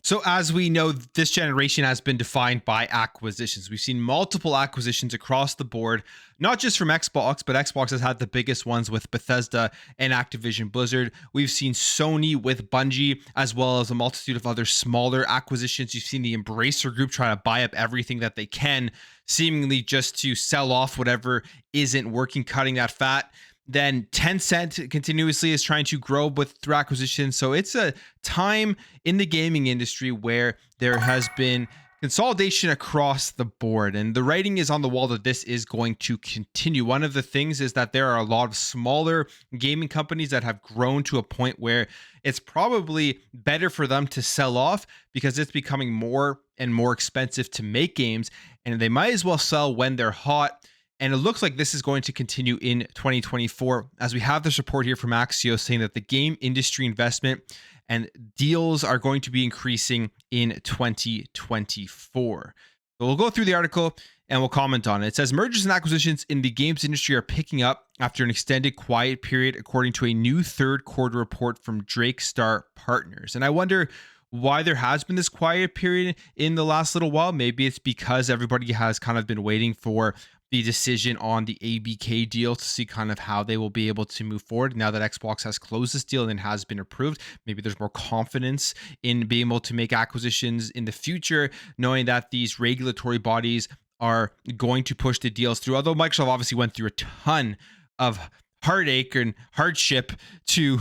So, as we know, this generation has been defined by acquisitions. We've seen multiple acquisitions across the board, not just from Xbox, but Xbox has had the biggest ones with Bethesda and Activision Blizzard. We've seen Sony with Bungie, as well as a multitude of other smaller acquisitions. You've seen the Embracer Group try to buy up everything that they can, seemingly just to sell off whatever isn't working, cutting that fat. Then Tencent continuously is trying to grow through acquisition. So it's a time in the gaming industry where there has been consolidation across the board, and the writing is on the wall that this is going to continue. One of the things is that there are a lot of smaller gaming companies that have grown to a point where it's probably better for them to sell off because it's becoming more and more expensive to make games, and they might as well sell when they're hot. And it looks like this is going to continue in 2024, as we have this report here from Axios saying that the game industry investment and deals are going to be increasing in 2024. So we'll go through the article and we'll comment on it. It says mergers and acquisitions in the games industry are picking up after an extended quiet period, according to a new third quarter report from Drake Star Partners. And I wonder why there has been this quiet period in the last little while. Maybe it's because everybody has kind of been waiting for the decision on the ABK deal to see kind of how they will be able to move forward now that Xbox has closed this deal and has been approved. Maybe there's more confidence in being able to make acquisitions in the future, knowing that these regulatory bodies are going to push the deals through. Although Microsoft obviously went through a ton of heartache and hardship to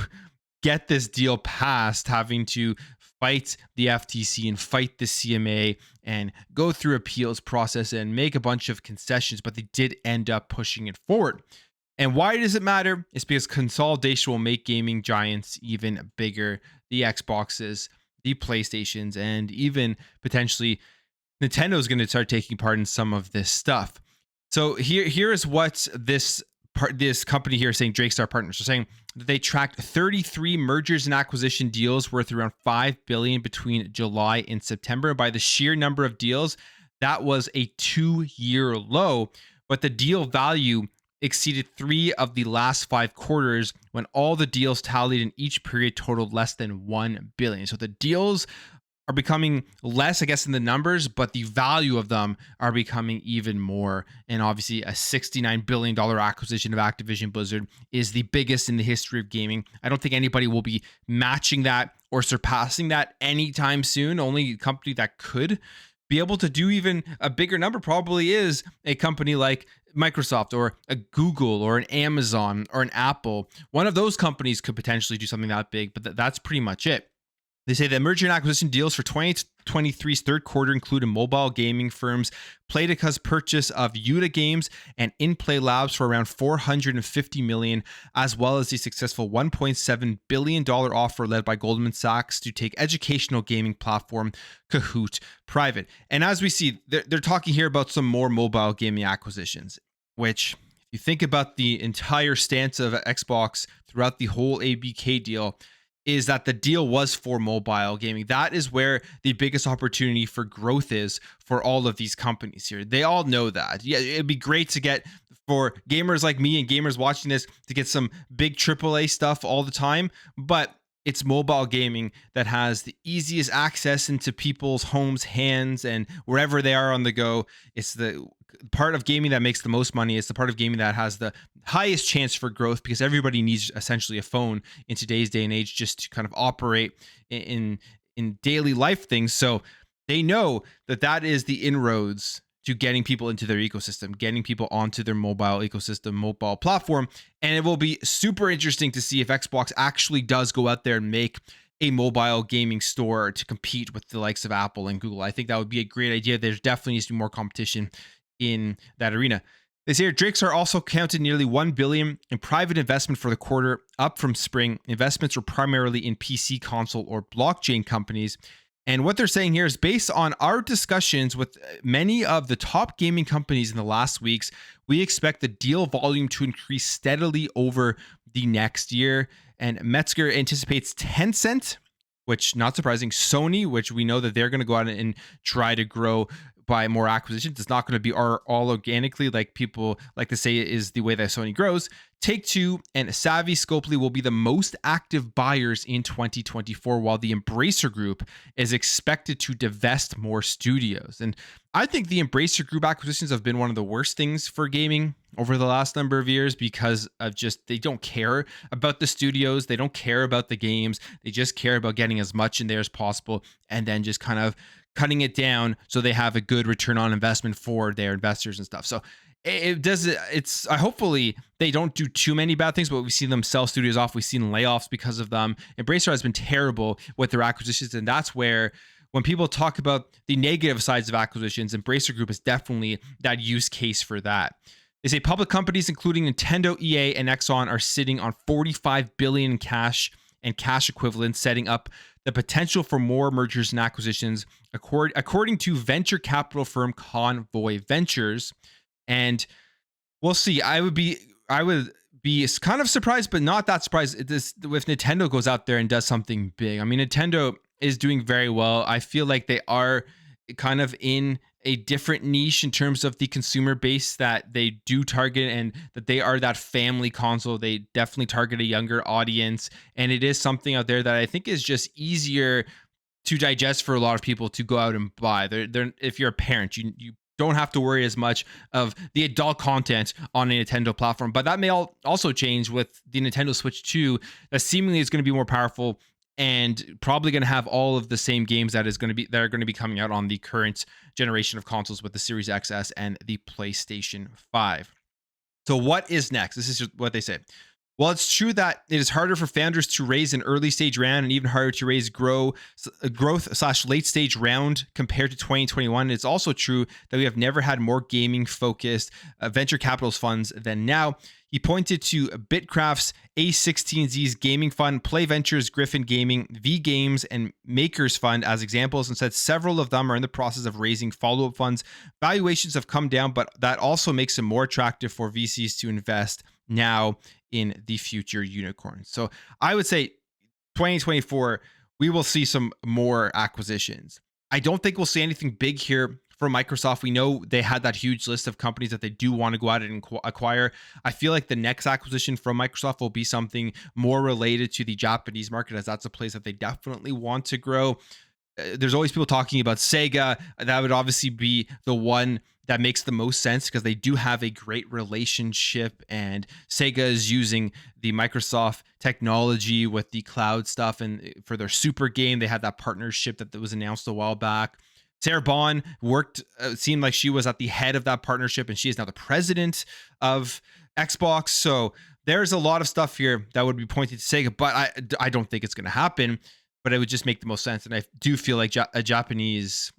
get this deal passed, having to fight the FTC and fight the CMA and go through appeals process and make a bunch of concessions, but they did end up pushing it forward. And why does it matter? It's because consolidation will make gaming giants even bigger. The Xboxes, the PlayStations, and even potentially Nintendo is going to start taking part in some of this stuff. So here is what this company here is saying. Drake Star Partners are saying that they tracked 33 mergers and acquisition deals worth around $5 billion between July and September. By the sheer number of deals, that was a 2-year low, but the deal value exceeded 3 of the last 5 quarters when all the deals tallied in each period totaled less than $1 billion. So the deals are becoming less, I guess, in the numbers, but the value of them are becoming even more. And obviously a $69 billion acquisition of Activision Blizzard is the biggest in the history of gaming. I don't think anybody will be matching that or surpassing that anytime soon. Only company that could be able to do even a bigger number probably is a company like Microsoft or a Google or an Amazon or an Apple. One of those companies could potentially do something that big, but that's pretty much it. They say that merger and acquisition deals for 2023's third quarter included mobile gaming firms Playtica's purchase of Yuta Games and In-Play Labs for around $450 million, as well as the successful $1.7 billion offer led by Goldman Sachs to take educational gaming platform Kahoot private. And as we see, they're talking here about some more mobile gaming acquisitions, which, if you think about the entire stance of Xbox throughout the whole ABK deal, is that the deal was for mobile gaming. That is where the biggest opportunity for growth is for all of these companies here. They all know that. Yeah, it'd be great to get, for gamers like me and gamers watching this, to get some big AAA stuff all the time, but it's mobile gaming that has the easiest access into people's homes, hands, and wherever they are on the go. It's the part of gaming that makes the most money. It's the part of gaming that has the highest chance for growth, because everybody needs essentially a phone in today's day and age just to kind of operate in daily life things. So they know that that is the inroads to getting people into their ecosystem, getting people onto their mobile ecosystem, mobile platform. And it will be super interesting to see if Xbox actually does go out there and make a mobile gaming store to compete with the likes of Apple and Google. I think that would be a great idea. There definitely needs to be more competition in that arena. They say Drakes are also counted nearly $1 billion in private investment for the quarter, up from spring. Investments were primarily in PC, console, or blockchain companies. And what they're saying here is, based on our discussions with many of the top gaming companies in the last weeks, we expect the deal volume to increase steadily over the next year. And Metzger anticipates Tencent, which, not surprising, Sony, which we know that they're going to go out and try to grow by more acquisitions. It's not going to be all organically, like people like to say is the way that Sony grows. Take-Two and Savvy Scopely will be the most active buyers in 2024, while the Embracer Group is expected to divest more studios. And I think the Embracer Group acquisitions have been one of the worst things for gaming over the last number of years, because of just, they don't care about the studios, they don't care about the games, they just care about getting as much in there as possible, and then just kind of cutting it down so they have a good return on investment for their investors and stuff. So hopefully they don't do too many bad things, but we've seen them sell studios off. We've seen layoffs because of them. Embracer has been terrible with their acquisitions, and that's where, when people talk about the negative sides of acquisitions, Embracer Group is definitely that use case for that. They say public companies including Nintendo, EA, and Exxon are sitting on $45 billion in cash and cash equivalents, setting up the potential for more mergers and acquisitions, according to venture capital firm Convoy Ventures. And we'll see. I would be kind of surprised, but not that surprised if Nintendo goes out there and does something big. I mean, Nintendo is doing very well. I feel like they are kind of in a different niche in terms of the consumer base that they do target, and that they are that family console. They definitely target a younger audience, and it is something out there that I think is just easier to digest for a lot of people to go out and buy. If you're a parent, you don't have to worry as much of the adult content on a Nintendo platform. But that may also change with the Nintendo Switch 2, that seemingly is going to be more powerful and probably going to have all of the same games that are going to be coming out on the current generation of consoles with the Series XS and the PlayStation 5. So what is next? This is just what they say. Well, it's true that it is harder for founders to raise an early stage round, and even harder to raise growth/late stage round compared to 2021. It's also true that we have never had more gaming focused venture capital funds than now. He pointed to Bitcraft's A16Z's gaming fund, Play Ventures, Griffin Gaming, V Games, and Makers Fund as examples, and said several of them are in the process of raising follow-up funds. Valuations have come down, but that also makes it more attractive for VCs to invest now in the future unicorns. So I would say 2024, we will see some more acquisitions. I don't think we'll see anything big here from Microsoft. We know they had that huge list of companies that they do want to go out and acquire. I feel like the next acquisition from Microsoft will be something more related to the Japanese market, as that's a place that they definitely want to grow. There's always people talking about Sega. That would obviously be the one that makes the most sense, because they do have a great relationship, and Sega is using the Microsoft technology with the cloud stuff, and for their Super game, they had that partnership that was announced a while back. Sarah Bond seemed like she was at the head of that partnership, and she is now the president of Xbox. So there's a lot of stuff here that would be pointing to Sega, but I don't think it's going to happen, but it would just make the most sense. And I do feel like a Japanese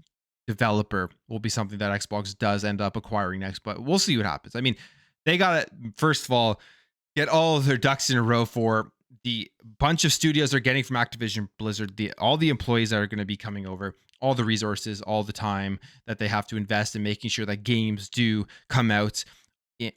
developer will be something that Xbox does end up acquiring next, but we'll see what happens. I mean, they got to, first of all, get all of their ducks in a row for the bunch of studios they're getting from Activision Blizzard, all the employees that are going to be coming over, all the resources, all the time that they have to invest in making sure that games do come out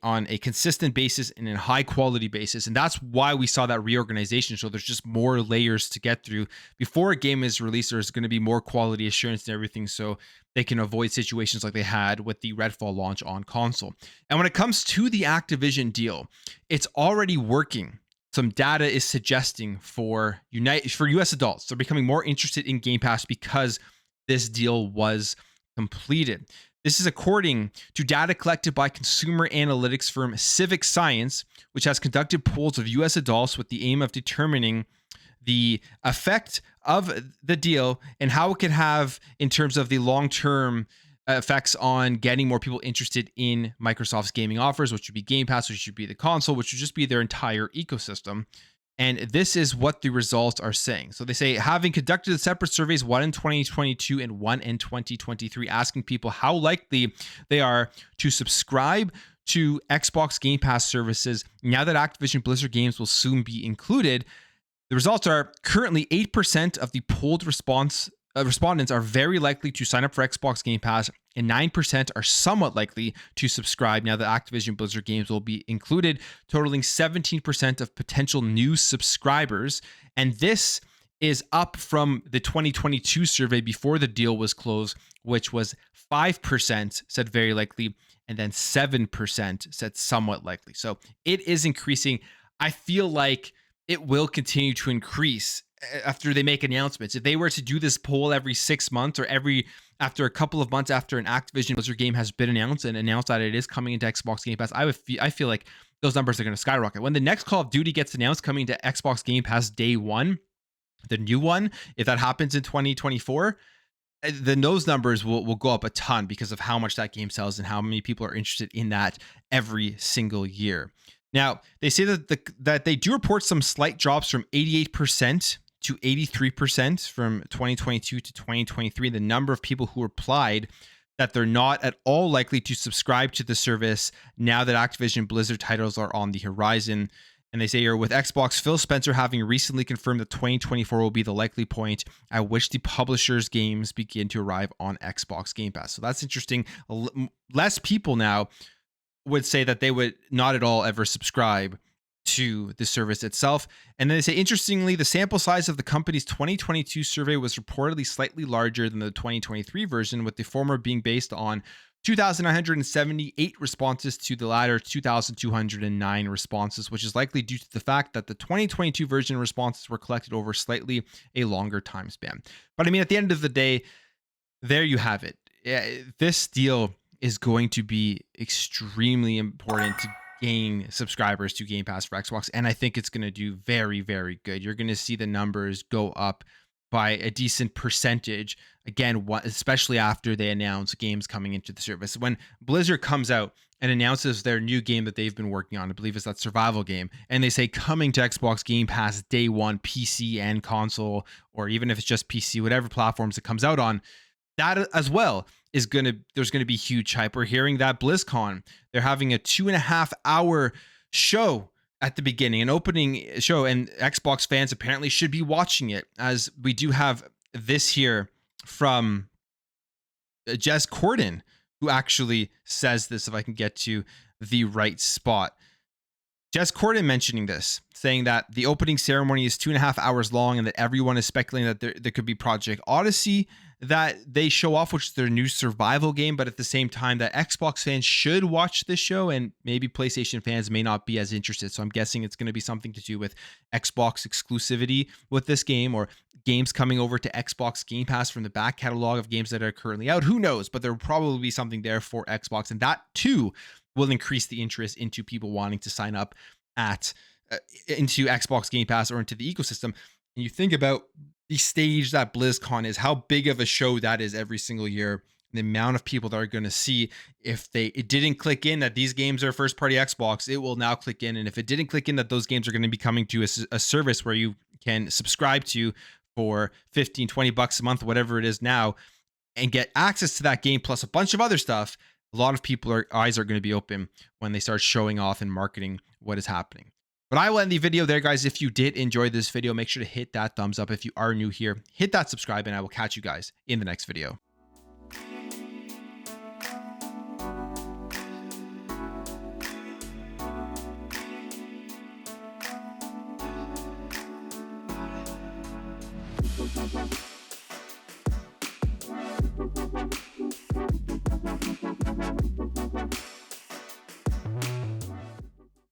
on a consistent basis and in a high quality basis. And that's why we saw that reorganization. So there's just more layers to get through before a game is released. There's going to be more quality assurance and everything, so they can avoid situations like they had with the Redfall launch on console. And when it comes to the Activision deal, it's already working. Some data is suggesting for US adults, they're becoming more interested in Game Pass because this deal was completed. This is according to data collected by consumer analytics firm Civic Science, which has conducted polls of US adults with the aim of determining the effect of the deal and how it could have in terms of the long-term effects on getting more people interested in Microsoft's gaming offers, which would be Game Pass, which would be the console, which would just be their entire ecosystem. And this is what the results are saying. So they say, having conducted separate surveys, one in 2022 and one in 2023, asking people how likely they are to subscribe to Xbox Game Pass services now that Activision Blizzard games will soon be included. The results are currently 8% of the polled respondents are very likely to sign up for Xbox Game Pass, and 9% are somewhat likely to subscribe now that Activision Blizzard games will be included, totaling 17% of potential new subscribers. And this is up from the 2022 survey before the deal was closed, which was 5% said very likely, and then 7% said somewhat likely. So it is increasing. I feel like it will continue to increase after they make announcements. If they were to do this poll every 6 months or after a couple of months after an Activision Blizzard game has been announced and announced that it is coming into Xbox Game Pass, I feel like those numbers are going to skyrocket. When the next Call of Duty gets announced coming to Xbox Game Pass day one, the new one, if that happens in 2024, then those numbers will go up a ton because of how much that game sells and how many people are interested in that every single year. Now, they say that they do report some slight drops from 88% to 83% from 2022 to 2023. The number of people who replied that they're not at all likely to subscribe to the service now that Activision Blizzard titles are on the horizon. And they say here, with Xbox, Phil Spencer having recently confirmed that 2024 will be the likely point at which the publisher's games begin to arrive on Xbox Game Pass. So that's interesting. Less people now would say that they would not at all ever subscribe to the service itself. And then they say, interestingly, the sample size of the company's 2022 survey was reportedly slightly larger than the 2023 version, with the former being based on 2,978 responses to the latter 2,209 responses, which is likely due to the fact that the 2022 version responses were collected over slightly a longer time span. But I mean, at the end of the day, there you have it. This deal is going to be extremely important to gain subscribers to Game Pass for Xbox, and I think it's going to do very, very good. You're going to see the numbers go up by a decent percentage. Again, especially after they announce games coming into the service. When Blizzard comes out and announces their new game that they've been working on, I believe it's that survival game, and they say coming to Xbox Game Pass day one, PC and console, or even if it's just PC, whatever platforms it comes out on, that as well is there's going to be huge hype. We're hearing that BlizzCon, they're having a 2.5 hour show at the beginning, an opening show, and Xbox fans apparently should be watching it, as we do have this here from Jez Corden, who actually says this, if I can get to the right spot. Jez Corden mentioning this, saying that the opening ceremony is 2.5 hours long and that everyone is speculating that there could be Project Odyssey that they show off, which is their new survival game, but at the same time that Xbox fans should watch this show and maybe PlayStation fans may not be as interested. So I'm guessing it's going to be something to do with Xbox exclusivity with this game, or games coming over to Xbox Game Pass from the back catalog of games that are currently out. Who knows? But there will probably be something there for Xbox, and that too will increase the interest into people wanting to sign up into Xbox Game Pass or into the ecosystem. And you think about the stage that BlizzCon is, how big of a show that is every single year, the amount of people that are going to see. If it didn't click in that these games are first party Xbox, it will now click in. And if it didn't click in that those games are going to be coming to a service where you can subscribe to for $15-20 a month, whatever it is now, and get access to that game plus a bunch of other stuff, a lot of people eyes are going to be open when they start showing off and marketing what is happening. But I will end the video there, guys. If you did enjoy this video, make sure to hit that thumbs up. If you are new here, hit that subscribe, and I will catch you guys in the next video.